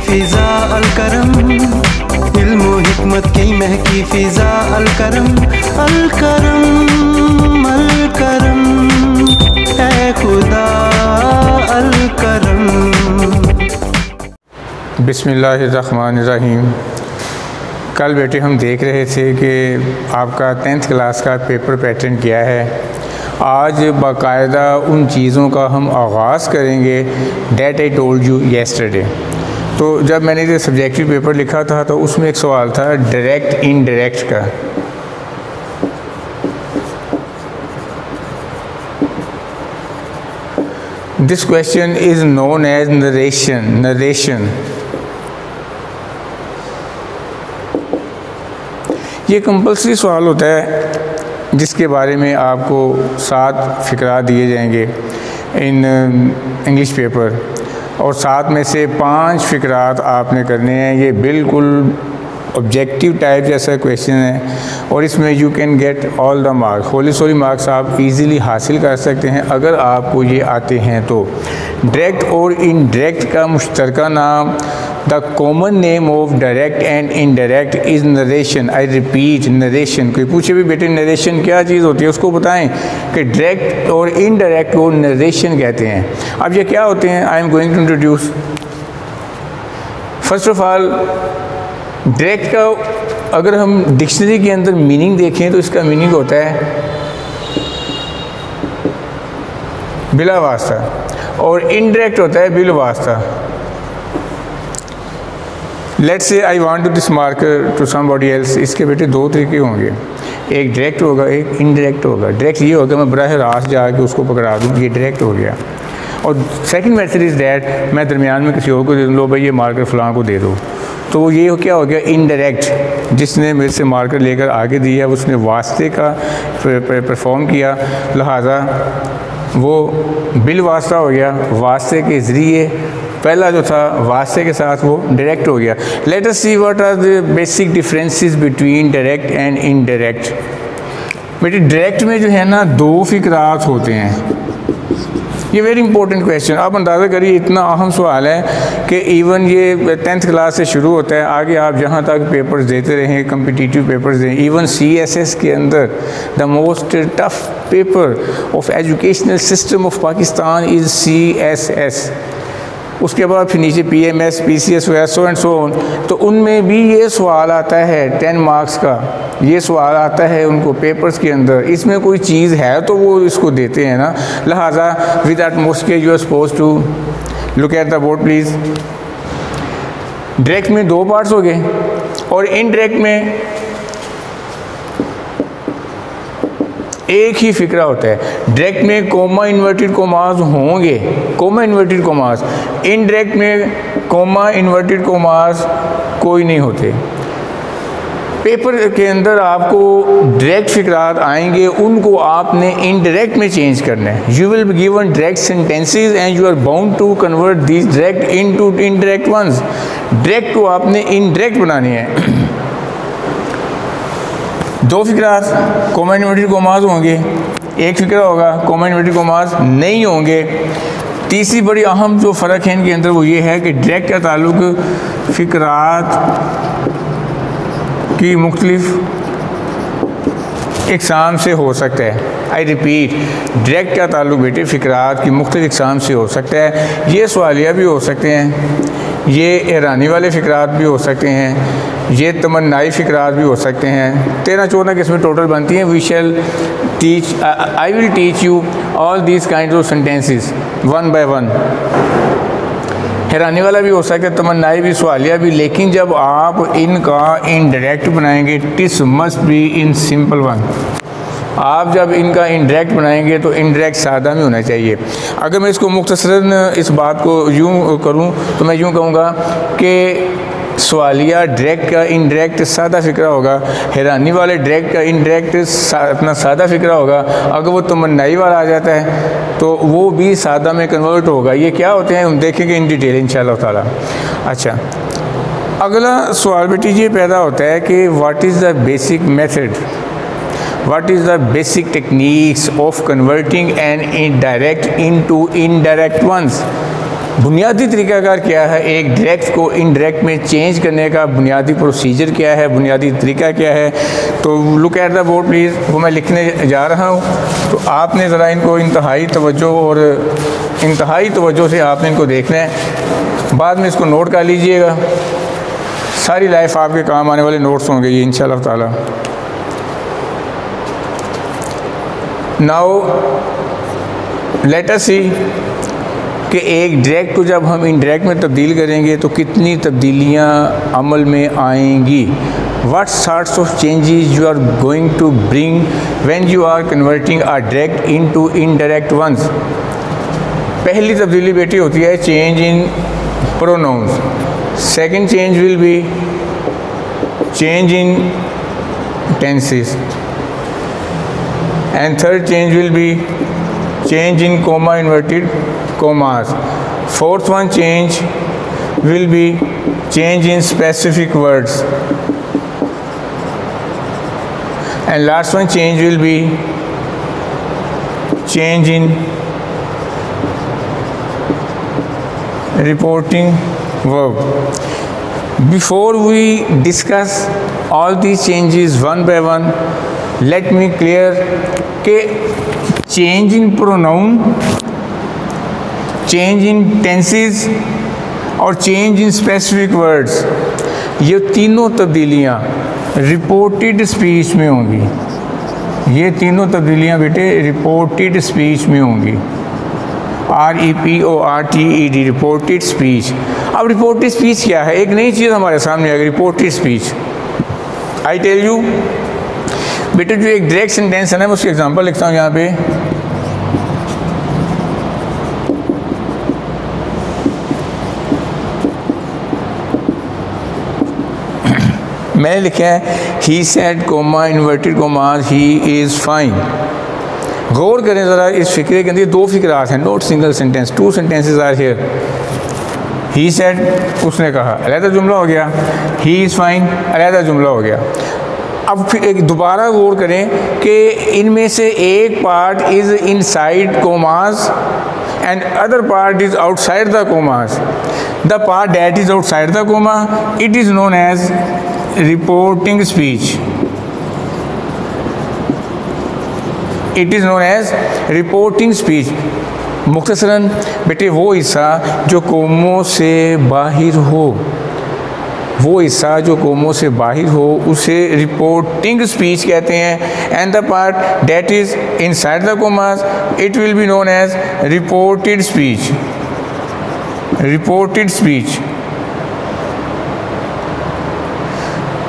फ़िज़ा अलकरम, इल्म हिकमत की महकी फ़िज़ा अलकरम, अलकरम अलकरम ऐ खुदा अलकरम। बिस्मिल्लाहिर्रहमानिर्रहीम। कल बेटे हम देख रहे थे कि आपका 10th क्लास का पेपर पैटर्न क्या है। आज बाकायदा उन चीज़ों का हम आगाज़ करेंगे that I told you yesterday. तो जब मैंने ये सब्जेक्टिव पेपर लिखा था तो उसमें एक सवाल था डायरेक्ट इनडायरेक्ट का। This question is known as narration. ये कंपल्सरी सवाल होता है जिसके बारे में आपको 7 फ़िक्रा दिए जाएंगे इन इंग्लिश पेपर, और 7 में से 5 फ़िक्रात आपने करने हैं। ये बिल्कुल ऑब्जेक्टिव टाइप जैसा क्वेश्चन है और इसमें you can get all the marks, wholly solely marks आप इजीली हासिल कर सकते हैं अगर आपको ये आते हैं तो। डायरेक्ट और इनडायरेक्ट का मुश्तरका नाम, the common name of direct and indirect is narration. I repeat, narration. कोई पूछे भी बेटे नरेशन क्या चीज़ होती है, उसको बताएं कि डायरेक्ट और इनडायरेक्ट को नरेशन कहते हैं। अब ये क्या होते हैं, I am going to introduce. First of all, direct का अगर हम डिक्शनरी के अंदर मीनिंग देखें तो इसका मीनिंग होता है बिला वास्ता, और इनडायरेक्ट होता है बिल वास्ता। Let's say I want to this marker to somebody else. इसके बेटे 2 तरीके होंगे, एक डायरेक्ट होगा, एक इनडायरेक्ट होगा। डायरेक्ट ये होगा मैं बराह रास्त जाके उसको पकड़ा दूँ, ये डायरेक्ट हो गया। और सेकंड मेथड इज़ दैट मैं दरमियान में किसी और को दे दूँ, लो भाई ये मार्कर फ़लाँ को दे दो, तो ये क्या हो गया इनडायरेक्ट। जिसने मेरे से मार्कर लेकर आगे दिया उसने वास्ते का परफॉर्म किया, लिहाजा वो बिल वास्ता हो गया, वास्ते के ज़रिए। पहला जो था वास्ते के साथ वो डायरेक्ट हो गया। Let us see what are the basic differences between direct and indirect. बेटे डायरेक्ट में जो है ना 2 फ़िक्रात होते हैं। ये वेरी इंपॉर्टेंट क्वेश्चन। आप अंदाज़ा करिए इतना अहम सवाल है कि इवन ये 10th क्लास से शुरू होता है, आगे आप जहाँ तक पेपर्स देते रहें, कम्पिटिटिव पेपर्स दें। इवन CSS के अंदर the most tough paper of educational system of Pakistan is CSS। उसके बाद फिर नीचे PMS, PCS वगैरह सो एंड सो ऑन। तो उनमें भी ये सवाल आता है 10 मार्क्स का, ये सवाल आता है उनको पेपर्स के अंदर। इसमें कोई चीज़ है तो वो इसको देते हैं ना, लिहाजा विद दैट मोस्ट के you are suppose to look at the board please. Direct में 2 पार्ट्स हो गए और इनडायरेक्ट में एक ही फ़िक्रा होता है। डायरेक्ट में कोमा इन्वर्टेड कोमास होंगे, कोमा इन्वर्टेड कोमास। इनडायरेक्ट में कोमा इन्वर्टेड कोमास कोई नहीं होते। पेपर के अंदर आपको डायरेक्ट फ़िक्रात आएंगे, उनको आपने इनडायरेक्ट में चेंज करना है। You will be given direct sentences and you are bound to convert this direct into indirect ones. Direct को आपने इनडायरेक्ट बनानी है। 2 फ़िक्रात कोमा इन्वर्टेड कोमास होंगे, एक फ़िक्रा होगा कोमा इन्वर्टेड कोमास नहीं होंगे। तीसरी बड़ी अहम जो फ़र्क है इनके अंदर वो ये है कि डायरेक्ट का ताल्लुक फ़िक्रात की मुख्तलिफ इक़साम से हो सकता है। आई रिपीट, डायरेक्ट का ताल्लुक बेटे फ़िक्रात की मुख्तलिफ इक़साम से हो सकता है। ये सवालिया भी हो सकते हैं, ये ईरानी वाले फ़िक्रात भी हो सकते हैं, ये तमन्नाई फ़िक्रात भी हो सकते हैं। 13-14 किस्में टोटल बनती हैं। We shall teach, I will teach you all these kind of sentences 1 by 1। हैरानी वाला भी हो सकता है, तमन्नाई भी, सवालिया भी, लेकिन जब आप इनका इनडायरेक्ट बनाएंगे this must be in simple one. आप जब इनका इनडायरेक्ट बनाएंगे तो इनडायरेक्ट सादा में होना चाहिए। अगर मैं इसको मुख्तसरन इस बात को यूँ करूँ तो मैं यूँ कहूँगा कि सवालिया डायरेक्ट का इनडायरेक्ट सादा फ़िक्रा होगा, हैरानी वाले डायरेक्ट का इनडायरेक्ट अपना सादा फ़िक्रा होगा। अगर वो तमन्नाई वाला आ जाता है तो वो भी सादा में कन्वर्ट होगा। ये क्या होते हैं हम देखेंगे इन डिटेल इंशाअल्लाह ताला। अच्छा, अगला सवाल बेटी ये पैदा होता है कि what is the basic method, what is the basic techniques of converting an indirect into indirect ones। बुनियादी तरीक़ाकार क्या है, एक डायरेक्ट को इनडायरेक्ट में चेंज करने का बुनियादी प्रोसीजर क्या है, बुनियादी तरीका क्या है। तो look at the board please, वो मैं लिखने जा रहा हूँ। तो आपने ज़रा इनको इंतहाई तवज्जो से आपने इनको देखना है, बाद में इसको नोट कर लीजिएगा। सारी लाइफ आपके काम आने वाले नोट्स होंगे ये इंशाअल्लाह ताला। नाउ लेट अस सी कि एक डायरेक्ट को जब हम इनडायरेक्ट में तब्दील करेंगे तो कितनी तब्दीलियाँ अमल में आएंगी। What sorts of changes you are going to bring when you are converting a direct into indirect ones। पहली तब्दीली बेटी होती है change in pronouns, second change will be change in tenses, and third change will be change in comma inverted commas, fourth one change will be change in specific words, and last one change will be change in reporting verb। Before we discuss all these changes one by one, let me clear के change in pronoun, change in tenses और change in specific words, ये तीनों तब्दीलियाँ reported speech में होंगी। ये तीनों तब्दीलियाँ बेटे reported speech में होंगी। REPORTED reported speech. अब रिपोर्टेड स्पीच क्या है? एक नई चीज़ हमारे सामने आ गई, reported speech. I tell you बेटे, जो एक डायरेक्ट सेंटेंस है ना, मैं उसकी एग्जांपल लिखता हूँ यहाँ पे। मैंने लिखा है he said comma inverted commas he is fine. गौर करें ज़रा इस फिक्रे के अंदर, दो फिक्रात हैं, not single sentence, two sentences are here. He said उसने कहा, अलहदा जुमला हो गया, ही इज़ फाइन अलहदा जुमला हो गया। अब फिर एक दोबारा गौर करें कि इनमें से एक part is inside commas and other part is outside the commas. The part that is outside the comma, it is known as reporting speech. It is known as reporting speech. मुख्तसरन बेटे वो हिस्सा जो कोमों से बाहर हो, वो हिस्सा जो कोमों से बाहर हो उसे रिपोर्टिंग स्पीच कहते हैं। And the part that is inside the commas, it will be known as reported speech. Reported speech.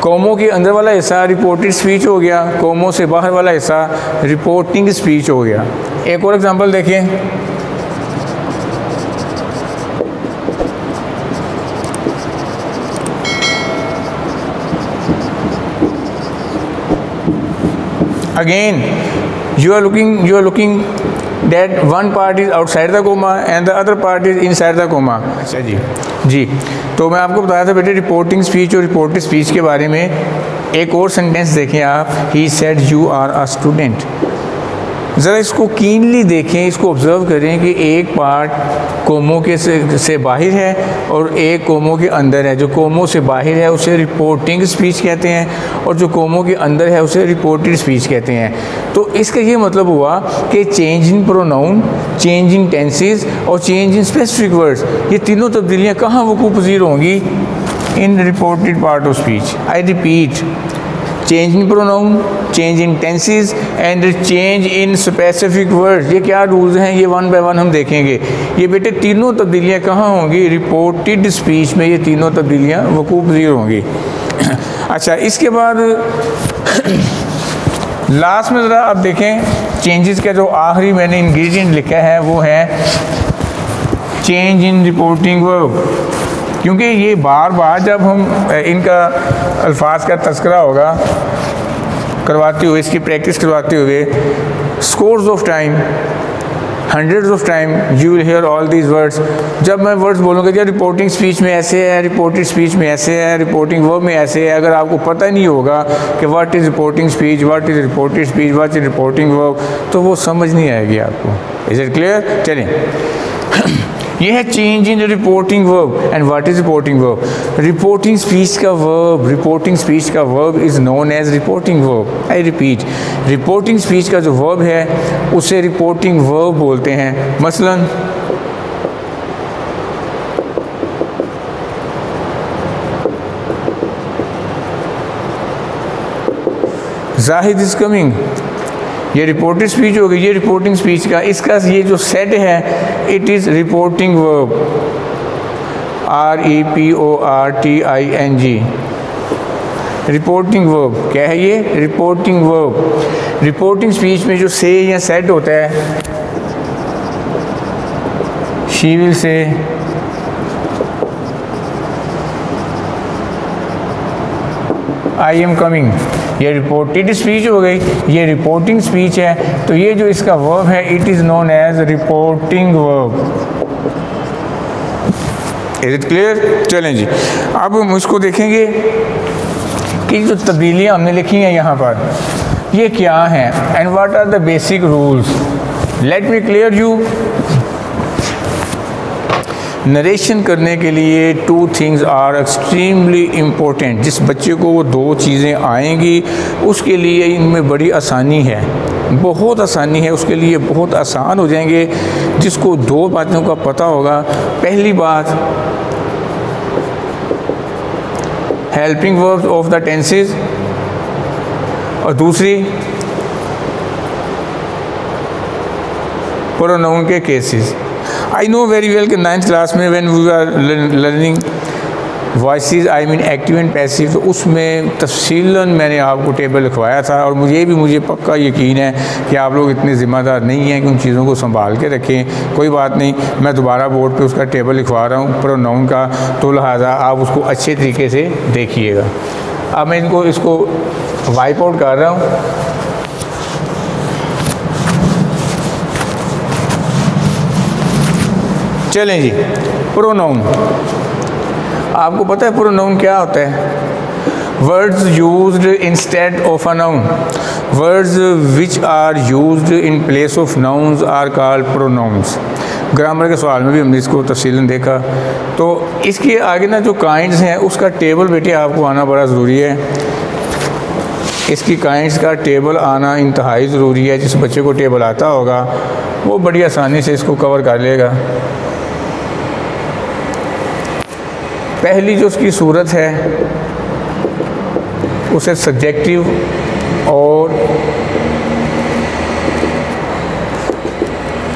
कोमों के अंदर वाला हिस्सा रिपोर्टेड स्पीच हो गया, कोमों से बाहर वाला हिस्सा रिपोर्टिंग स्पीच हो गया। एक और एग्जांपल देखें। Again, you are looking that one part is outside the comma and the other part is inside the comma। अच्छा जी, तो मैं आपको बताया था बेटे रिपोर्टिंग स्पीच और रिपोर्टेड स्पीच के बारे में। एक और सेंटेंस देखें आप, he said you are a student. ज़रा इसको कीनली देखें, इसको ऑब्ज़र्व करें कि एक पार्ट कोमों के से बाहर है और एक कोमों के अंदर है। जो कोमों से बाहर है उसे रिपोर्टिंग स्पीच कहते हैं और जो कोमों के अंदर है उसे रिपोर्टेड स्पीच कहते हैं। तो इसका ये मतलब हुआ कि change in pronoun, change in tenses और चेंज इन स्पेसिफिक वर्ड्स, ये तीनों तब्दीलियाँ कहाँ वक़ूफ़ पज़ीर होंगी? In reported part of speech. I repeat, change in pronoun, change in tenses and change in specific words. ये क्या रूल्स हैं, ये वन बाय वन हम देखेंगे। ये बेटे तीनों तब्दीलियाँ कहाँ होंगी? रिपोर्टेड स्पीच में ये तीनों तब्दीलियाँ वक़ूफ़ पज़ीर होंगी। अच्छा, इसके बाद लास्ट में ज़रा आप देखें चेंजेस का जो आखिरी मैंने इंग्रेडिएंट लिखा है वो है चेंज इन रिपोर्टिंग वर्ब। क्योंकि ये बार बार जब हम इनका अल्फाज का तज़किरा होगा करवाते हुए, इसकी प्रैक्टिस करवाते हुए, scores of time, hundreds of time you will hear all these words. जब मैं वर्ड्स बोलूँगा कि रिपोर्टिंग स्पीच में ऐसे है, रिपोर्टेड स्पीच में ऐसे है, रिपोर्टिंग वर्ब में ऐसे है, अगर आपको पता नहीं होगा कि what is reporting speech, what is reported speech, what is reporting verb, तो वो समझ नहीं आएगी आपको। Is it clear? चलें, ये है change in reporting verb. And what is reporting verb? Reporting speech का वर्ब, रिपोर्टिंग स्पीच का verb is known as reporting verb. I repeat, reporting speech का जो वर्ब है उसे रिपोर्टिंग वर्ब बोलते हैं। मसलन जाहिद इज कमिंग, ये रिपोर्टेड स्पीच हो गई, ये रिपोर्टिंग स्पीच का इसका ये जो सेट है it is reporting verb, REPORTING, reporting verb. क्या है ये? Reporting verb. रिपोर्टिंग स्पीच में जो से या सेट होता है, she will say, I am coming, ये रिपोर्टेड स्पीच हो गई, ये रिपोर्टिंग स्पीच है। तो ये जो इसका वर्ब है it is known as reporting verb. Is it clear? चलें जी, अब हम उसको देखेंगे कि जो तब्दीलियाँ हमने लिखी हैं यहाँ पर ये क्या हैं and what are the basic rules. Let me clear you. Narration करने के लिए 2 थिंग्स आर एक्सट्रीमली इम्पोर्टेंट। जिस बच्चे को वो 2 चीज़ें आएंगी उसके लिए इनमें बड़ी आसानी है, बहुत आसानी है, उसके लिए बहुत आसान हो जाएंगे जिसको 2 बातों का पता होगा। पहली बात helping verbs of the tenses और दूसरी प्रोनाउन के cases. I know very well कि 9th क्लास में when we are learning voices, I mean active and passive, तो उसमें तफसीलन मैंने आपको टेबल लिखवाया था और मुझे पक्का यकीन है कि आप लोग इतने ज़िम्मेदार नहीं हैं कि उन चीज़ों को संभाल के रखें। कोई बात नहीं, मैं दोबारा बोर्ड पे उसका टेबल लिखवा रहा हूँ प्रोनाउन का, तो लिहाजा आप उसको अच्छे तरीके से देखिएगा। अब मैं इसको वाइप आउट कर रहा हूँ। चलें जी, प्रोनाउन। आपको पता है प्रोनाउन क्या होता है? Words used instead of a noun, words which are used in place of nouns are called pronouns. Grammar के सवाल में भी हमने इसको तफसीलन देखा। तो इसके आगे ना जो काइंड्स हैं उसका टेबल बेटे आपको आना बड़ा ज़रूरी है। इसकी काइंड्स का टेबल आना इंतहाई ज़रूरी है। जिस बच्चे को टेबल आता होगा वो बड़ी आसानी से इसको कवर कर लेगा। पहली जो उसकी सूरत है उसे सब्जेक्टिव और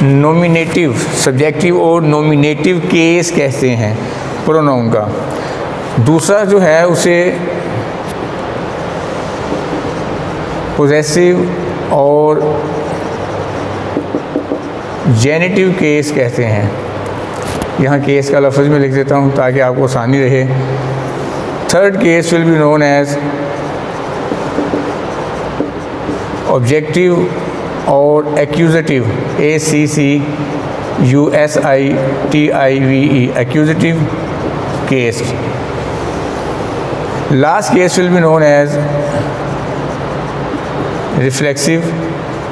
नॉमिनेटिव, सब्जेक्टिव और नॉमिनेटिव केस कहते हैं प्रोनाउन का। दूसरा जो है उसे पोजेसिव और जेनेटिव केस कहते हैं। यहाँ केस का लफ्ज़ में लिख देता हूँ ताकि आपको आसानी रहे। Third case will be known as objective और accusative, ACCUSITIVE, accusative case. Last case will be known as reflexive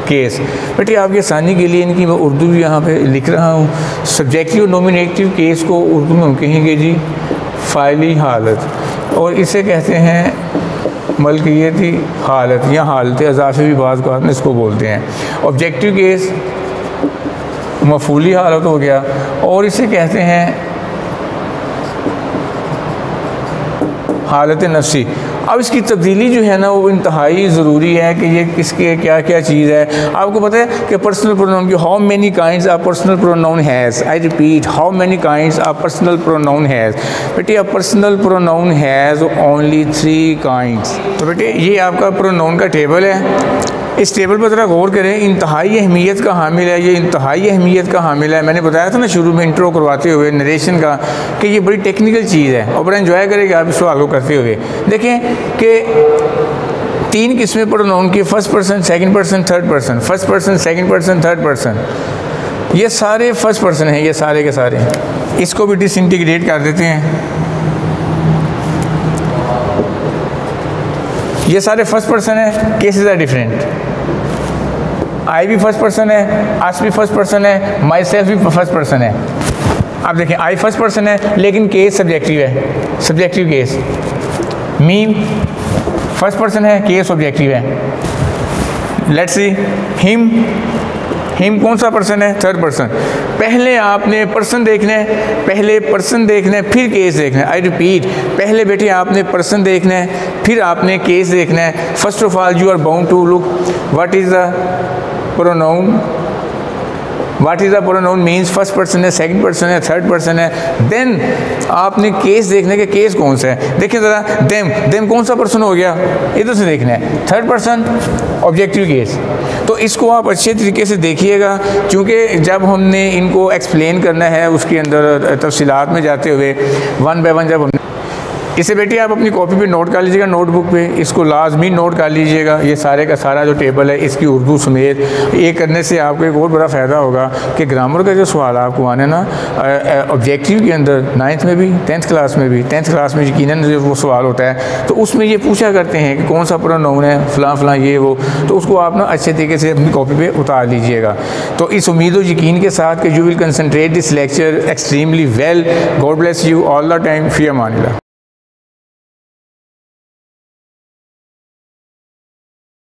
case. बेटे आपकी आसानी के लिए इनकी मैं उर्दू भी यहाँ पे लिख रहा हूँ। सब्जेक्टिव और नॉमिनेटिव केस को उर्दू में हम कहेंगे जी फ़ाइली हालत, और इसे कहते हैं मलकियती हालत या हालत अज़ाफ़ी भी बाज़ को इसको बोलते हैं। ऑब्जेक्टिव केस मफूली हालत हो गया, और इसे कहते हैं हालत नफ्सी। अब इसकी तब्दीली जो है ना वो इंतहाई ज़रूरी है कि ये किसके क्या क्या चीज़ है। आपको पता है कि पर्सनल प्रोनाउन की how many kinds are personal pronoun has. I repeat, how many kinds are personal pronoun has. बेटे अब personal pronoun has only 3 kinds. तो बेटे ये आपका प्रोनाउन का टेबल है। इस टेबल पर ज़रा गौर करें, इंतहाई अहमियत का हामिल है। ये इंतहाई अहमियत का हामिल है। मैंने बताया था ना शुरू में इंट्रो करवाते हुए नरेशन का कि ये बड़ी टेक्निकल चीज़ है और बड़ा एंजॉय करेंगे आप इसको आगे करते हुए। देखें कि 3 किस्में प्रोनाउन की, first person, second person, third person. First person, second person, third person, ये सारे फर्स्ट पर्सन हैं, ये सारे के सारे। इसको भी डिसइंटीग्रेट कर देते हैं। ये सारे फर्स्ट पर्सन है, केसेस आर डिफरेंट। आई भी फर्स्ट पर्सन है, अस भी फर्स्ट पर्सन है, माई सेल्फ भी फर्स्ट पर्सन है। अब देखें आई फर्स्ट पर्सन है लेकिन केस सब्जेक्टिव है, सब्जेक्टिव केस। मी फर्स्ट पर्सन है, केस ऑब्जेक्टिव है। लेट्स सी हिम, हिम कौन सा पर्सन है? Third person. पहले आपने पर्सन देखना है, पहले पर्सन देखना है फिर केस देखना है। आई रिपीट, पहले बेटे आपने पर्सन देखना है फिर आपने केस देखना है। First of all you are bound to look what is the pronoun, what is the pronoun means first person है, सेकंड पर्सन है, थर्ड पर्सन है। देन आपने केस देखने के केस कौन सा है। देखिए ज़रा, देम, देम कौन सा पर्सन हो गया? इधर से देखना है, थर्ड पर्सन ऑब्जेक्टिव केस। तो इसको आप अच्छे तरीके से देखिएगा, क्योंकि जब हमने इनको एक्सप्लेन करना है उसके अंदर तफसीलात में जाते हुए वन बाय वन, जब हमने इसे बेटी आप अपनी कॉपी पे नोट कर लीजिएगा, नोटबुक पे इसको लाजमी नोट कर लीजिएगा। ये सारे का सारा जो टेबल है इसकी उर्दू समेत, ये करने से आपको एक और बड़ा फ़ायदा होगा कि ग्रामर का जो सवाल आपको आने ना ऑब्जेक्टिव के अंदर 9th में भी 10th क्लास में भी, 10th क्लास में यकीनन जो वो सवाल होता है तो उसमें ये पूछा करते हैं कि कौन सा प्रोनाउन है, फ़लाँ फ़लाँ ये वो, तो उसको आप ना अच्छे तरीके से अपनी कॉपी पर उतार लीजिएगा। तो इस उम्मीद और यकीन के साथ कि you will concentrate this lecture extremely well. God bless you all the time. फ़ी अमानिल्लाह।